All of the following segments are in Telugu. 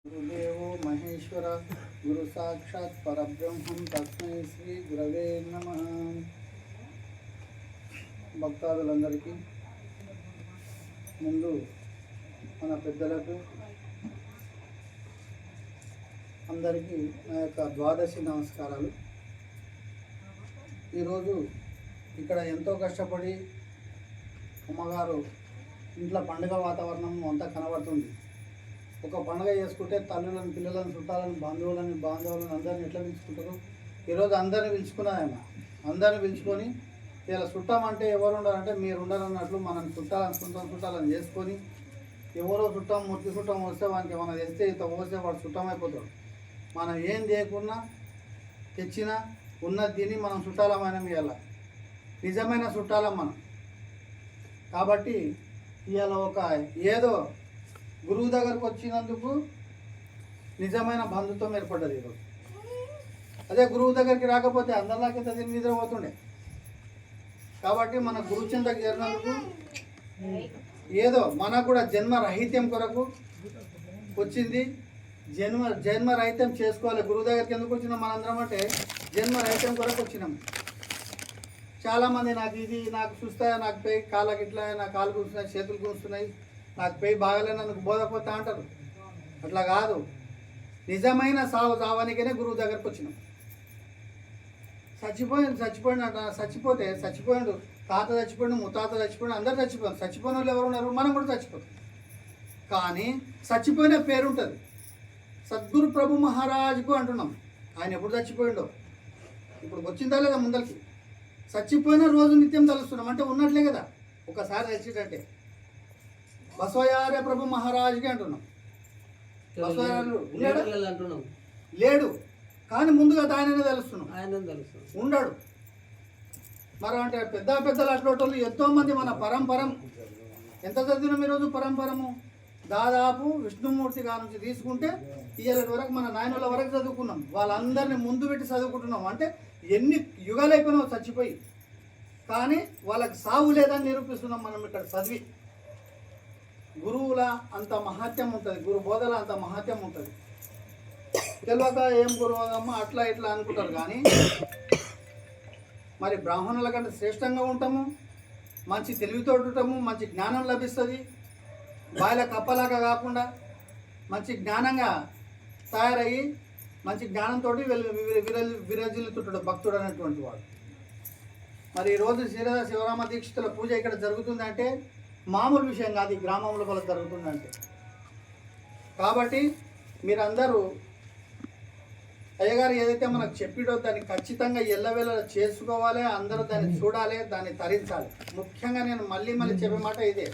गुरुदेवो महेश्वर गुरु साक्षात् परब्रह्मं तस्मै श्री गुरवे नमः। భక్తాదులందరికీ ముందు మన పెద్దలకు అందరికీ నా యొక్క ద్వాదశి నమస్కారాలు. ఈరోజు ఇక్కడ ఎంతో కష్టపడి అమ్మగారు ఇంట్లో పండుగ వాతావరణం అంతా కనబడుతుంది. ఒక పండుగ చేసుకుంటే తల్లులను, పిల్లలను, చుట్టాలను, బాంధవులను అందరిని ఎట్లా పిలుచుకుంటారు? ఈరోజు అందరిని పిలుచుకున్నాయన్న. అందరిని పిలుచుకొని ఇలా చుట్టం అంటే ఎవరు ఉండాలంటే మీరు ఉండాలన్నట్లు మనం చుట్టాలని చేసుకొని ఎవరో చుట్టం ముత్తి చుట్టం వస్తే వానికి ఏమైనా తెస్తే ఇంత పోస్తే వాడు చుట్టం అయిపోతాడు. మనం ఏం చేయకున్నా తెచ్చినా ఉన్నది తిని మనం చుట్టాలమైన ఇవాళ నిజమైన చుట్టాలం మనం. కాబట్టి ఇవాళ ఒక ఏదో గురువు దగ్గరకు వచ్చినందుకు నిజమైన బంధుత్వం ఏర్పడ్డది ఈరోజు. అదే గురువు దగ్గరికి రాకపోతే అందరిలాకైతే దీని నిద్రపోతుండే. కాబట్టి మన గురువు చెంతకు చేరినందుకు ఏదో మనకు కూడా జన్మరహిత్యం కొరకు వచ్చింది. జన్మరహిత్యం చేసుకోవాలి. గురువు దగ్గరికి ఎందుకు వచ్చినాం మనందరం అంటే జన్మరహిత్యం కొరకు వచ్చినాం. చాలామంది నాకు చూస్తాయా, నాకు పై కాళ్ళకి ఇట్లా, నా కాళ్ళు కూర్చున్నాయి, చేతులు కూర్చున్నాయి, నాకు పై బాగాలేని నన్ను బోధపోతా అంటారు. అట్లా కాదు. నిజమైన సావనికనే గురువు దగ్గరకు వచ్చినాం. చచ్చిపోయాడు తాత చచ్చిపోయాడు, ముత్తాత చచ్చిపోయాడు, అందరు చచ్చిపోయారు. చచ్చిపోయిన వాళ్ళు ఎవరు ఉన్నారు? మనం కూడా చచ్చిపోతాం. కానీ చచ్చిపోయిన పేరు ఉంటుంది. సద్గురు ప్రభు మహారాజుకు అంటున్నాం. ఆయన ఎప్పుడు చచ్చిపోయిండో ఇప్పుడు వచ్చిందా లేదా ముందరికి? చచ్చిపోయిన రోజు నిత్యం తలుస్తున్నాం అంటే ఉన్నట్లే కదా. ఒకసారి తెలిసేటంటే బసవయార్య ప్రభు మహారాజుకి అంటున్నాం. బసవయారు లేడు కానీ ముందుగా ఆయననే తెలుస్తున్నాం. ఉండడు. మరి అంటే పెద్దలు అట్లోటోళ్ళు ఎంతోమంది మన పరంపరం ఎంత చదివినాం ఈరోజు? పరంపరము దాదాపు విష్ణుమూర్తి గారి నుంచి తీసుకుంటే ఇవాళ వరకు మన నాయనుల వరకు చదువుకున్నాం. వాళ్ళందరినీ ముందు పెట్టి చదువుకుంటున్నాం. అంటే ఎన్ని యుగాలు అయిపోయినావు చచ్చిపోయి, కానీ వాళ్ళకి సావు లేదని నిరూపిస్తున్నాం మనం ఇక్కడ చదివి. గురువుల అంత మహాత్యం ఉంటుంది, గురు బోధల అంత మహాత్యం ఉంటుంది. తెలియక ఏం గురువమ్మ అట్లా ఇట్లా అనుకుంటారు. కానీ మరి బ్రాహ్మణుల కంటే శ్రేష్టంగా ఉంటాము, మంచి తెలివితోటి ఉంటాము, మంచి జ్ఞానం లభిస్తుంది. బాయిల కప్పలాగా కాకుండా మంచి జ్ఞానంగా తయారయ్యి మంచి జ్ఞానంతో విరజిల్లుతుంటాడు భక్తుడు అనేటువంటి వాడు. మరి ఈరోజు శ్రీరాధ శివరామ దీక్షితుల పూజ ఇక్కడ జరుగుతుందంటే మామూలు విషయం కాదు. ఈ గ్రామంలో వల్ల జరుగుతుందంటే. కాబట్టి మీరందరూ అయ్యగారు ఏదైతే మనకు చెప్పిడో దాన్ని ఖచ్చితంగా ఎల్లవేళ చేసుకోవాలి. అందరూ దాన్ని చూడాలి, దాన్ని తరించాలి. ముఖ్యంగా నేను మళ్ళీ చెప్పే మాట ఇదే.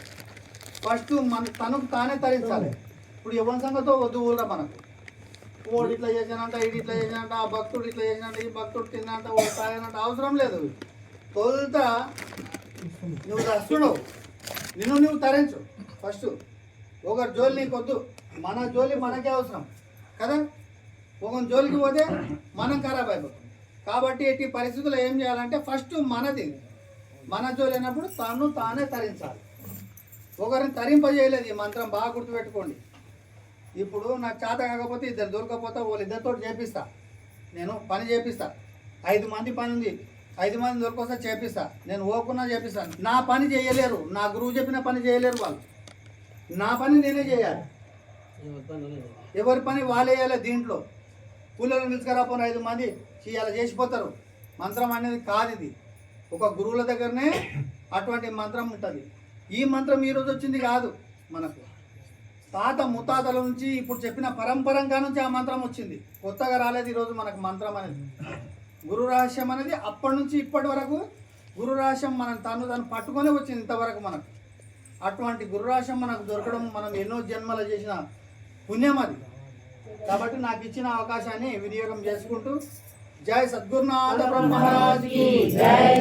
ఫస్ట్ తనకు తానే తరించాలి. ఇప్పుడు ఎవరి సంగతో వద్దు కూడా మనకు. ఓడి ఇట్లా చేసానంట, ఇది ఇట్లా చేసినంట, ఆ భక్తుడు ఇట్లా చేసినంట, ఈ భక్తుడు తిన్నంట, ఓ తాగినంట అవసరం లేదు. తొలుత నువ్వు దస్తుడవు, నువ్వు తరించు. ఫస్ట్ ఒకరి జోలి నీకు వద్దు. మన జోలి మనకే అవసరం కదా. ఒకరి జోలికి పోతే మనం ఖరాబ్ అయిపోతాం. కాబట్టి ఎట్టి పరిస్థితుల్లో ఏం చేయాలంటే ఫస్ట్ మనది మన జోలి అయినప్పుడు తానే తరించాలి. ఒకరిని తరింపజేయలేదు. ఈ మంత్రం బాగా గుర్తుపెట్టుకోండి. ఇప్పుడు నాకు చేత కాకపోతే ఇద్దరు దొరకపోతే వాళ్ళిద్దరితో చేపిస్తా. నేను పని చేపిస్తా. 5 మంది పని ఉంది, 5 మంది దొరకొస్తే చేపిస్తా. నేను ఓకున్నా చేపిస్తాను. నా పని చేయలేరు, నా గురువు చెప్పిన పని చేయలేరు వాళ్ళు. నా పని నేనే చేయాలి. ఎవరి పని వాళ్ళే చేయాలి. దీంట్లో కూలీలను పిలుచుకురాపోయిన 5 మంది చేయాలి, చేసిపోతారు. మంత్రం అనేది కాదు ఇది. ఒక గురువుల దగ్గరనే అటువంటి మంత్రం ఉంటుంది. ఈ మంత్రం ఈరోజు వచ్చింది కాదు. మనకు తాత ముత్తాతల నుంచి ఇప్పుడు చెప్పిన పరంపరంగా నుంచి ఆ మంత్రం వచ్చింది. కొత్తగా రాలేదు ఈరోజు మనకు మంత్రం అనేది. గురు రహస్యం అనేది అప్పటి నుంచి ఇప్పటి వరకు గురు రహస్యం మనం తను పట్టుకొని వచ్చింది ఇంతవరకు మనకు. అటువంటి గురు రహస్యం మనకు దొరకడం మనం ఎన్నో జన్మలు చేసిన పుణ్యం అది. కాబట్టి నాకు ఇచ్చిన అవకాశాన్ని వినియోగం చేసుకుంటూ జై సద్గురునాథ బ్రహ్మరాజ్ కి జై.